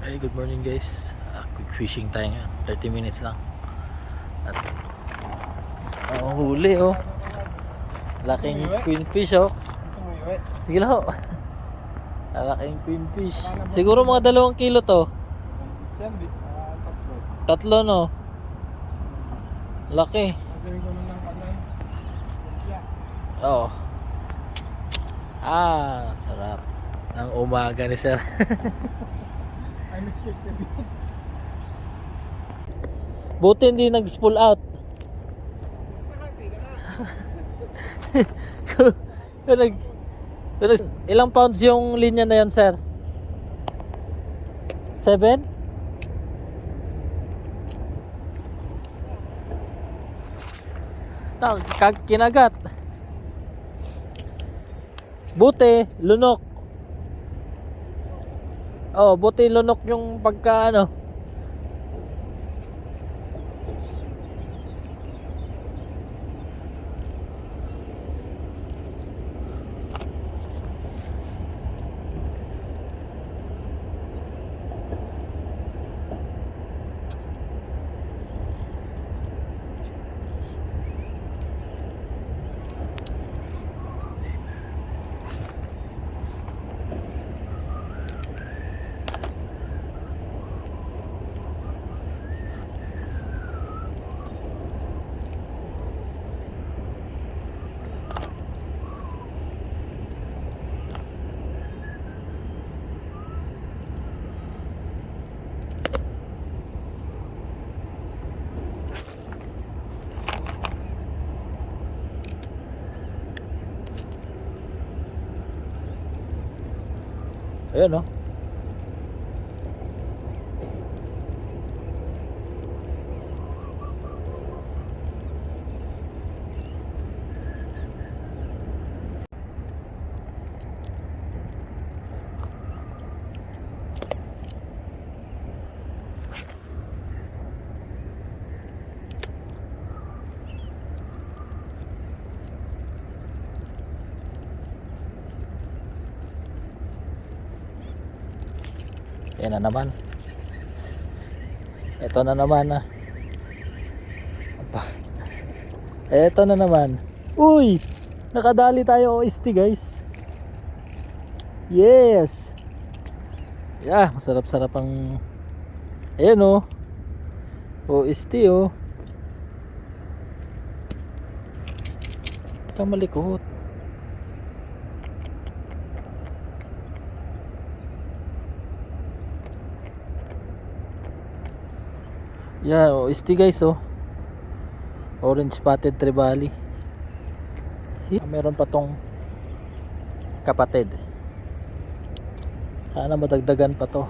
Hey, good morning guys. Quick fishing tayo ngayon. 30 minutes lang. At huli oh. Laking queen fish oh. Gusto mo iuwi? Sige lang oh. Laking queen fish. Siguro mga 2 kilo to. Yan, Tatlo tatlo. no. Laki. Gagawin ko na ng kanan. Oh. Sarap. Ang umaga ni sir. Unexpected. Buti hindi nag-spool out. Ilang pounds yung linya na yon, sir? 7? Kinagat. Buti, lunok. Oh, buti lunok yung pagka ano. Ayan oh. Yan na naman. Ito na naman ah. Ito na naman. Uy! Nakadali tayo OST guys. Yes! Yeah, masarap-sarap ang ayan oh. OST oh. Ito malikot. Yeah, OST guys oh. Orange spotted trevally. Meron pa tong kapatid. Sana madagdagan pa to.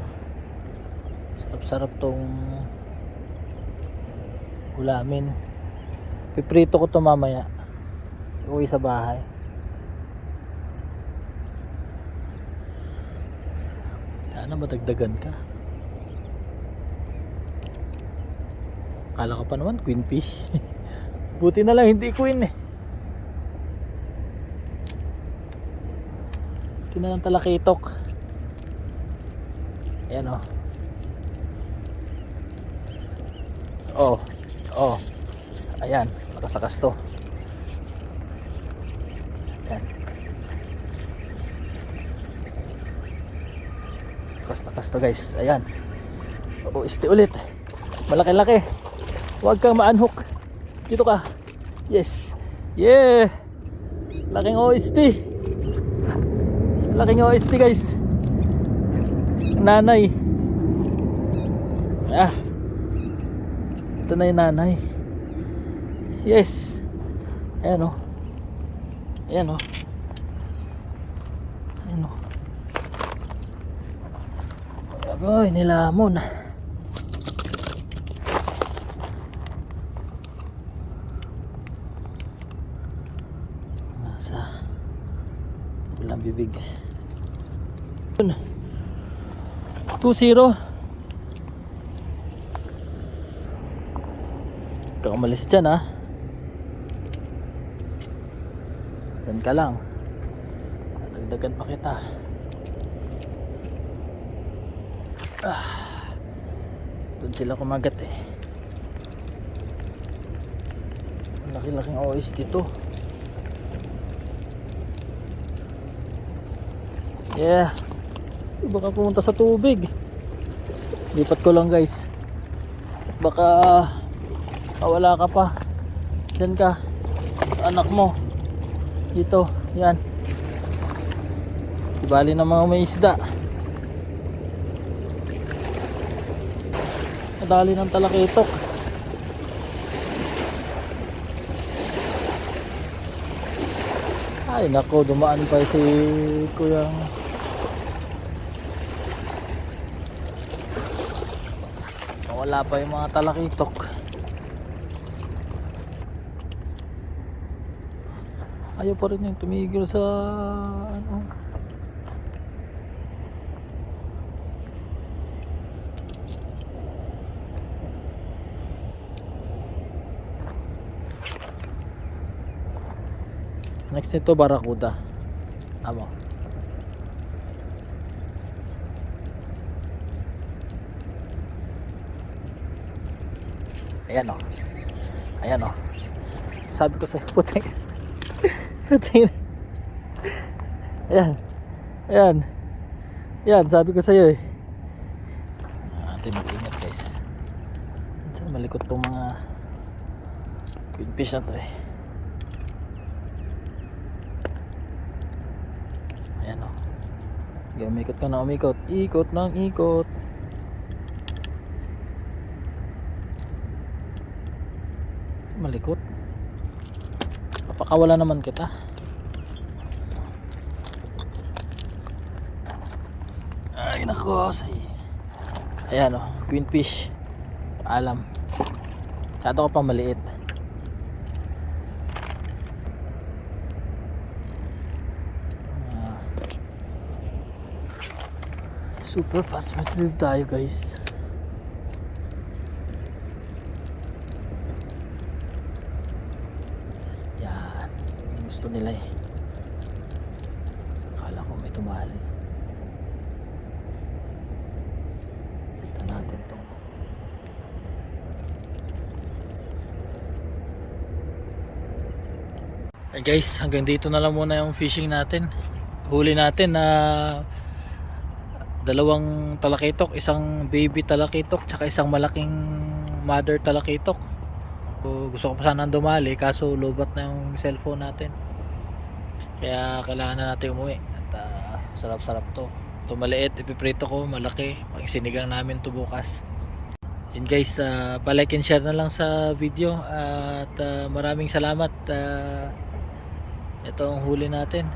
Sarap-sarap tong ulamin. Piprito ko to mamaya. Uwi sa bahay. Sana madagdagan ka. Kala ka pa naman queen fish. Buti na lang hindi queen eh. Kinalang talakitok. Ayan oh. Oh. Ayan, lakas-lakas to. Ayan. Lakas-lakas to guys. Ayan. OST ulit. Malaki-laki. Huwag kang ma-unhook. Dito ka. Yes. Yeah. Laking OST. Laking OST guys. Nanay. Ito na yung nanay. Yes. Ayan o. Ayan o. Ayan o. Agoy, nilamon. Nasa walang bibig. 2-0. Ikaw umalis dyan ha. Dyan ka lang. Dagdagan pa kita. Doon sila kumagat eh. Laki-laking OS dito. Yeah. Baka pumunta sa tubig. Lipat ko lang guys. Baka wala ka pa. Diyan ka. Anak mo. Dito. Yan. Ibali ng mga may isda. Nadali ng talakitok. Ay nako, dumaan pa si Kuyang. Wala pa yung mga talakitok. Ayaw pa rin yung tumigil sa ano. Next nito barakuda. Amo. Ayan o. Ayan o. Sabi ko sa'yo, puting. Puting. Ayan. Ayan. Ayan, sabi ko sa'yo eh. Atin mag-ingat guys. Diyan malikot tong mga queen fish na to eh. Ayan o. Umikot ka na umikot. Ikot ng ikot. Malikot. Papakawala naman kita. Ay nako. Ayan o. Queen fish. Alam. Masyado ka pa maliit. Super fast retrieve tayo guys. Yan. Gusto nila eh. Akala ko may tumali. Kita natin to. Hey guys, hanggang dito na lang muna yung fishing natin. Huli natin na dalawang talakitok, isang baby talakitok tsaka isang malaking mother talakitok. So, gusto ko pa sana dumali kaso lobat na yung cellphone natin, kaya kailangan na natin umuwi. At sarap-sarap to. Ito maliit, ipiprito ko. Malaki, pang sinigang namin to bukas. Yun guys, palike and share na lang sa video. At maraming salamat. Ito ang huli natin,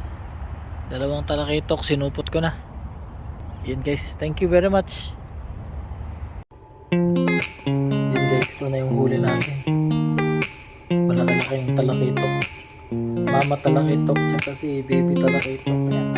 dalawang talakitok, sinupot ko na. Yun guys, thank you very much. Yun guys, ito na yung huli natin. Malaki-laking talakitok. Mama talakitok tsaka si baby talakitok. Ayan.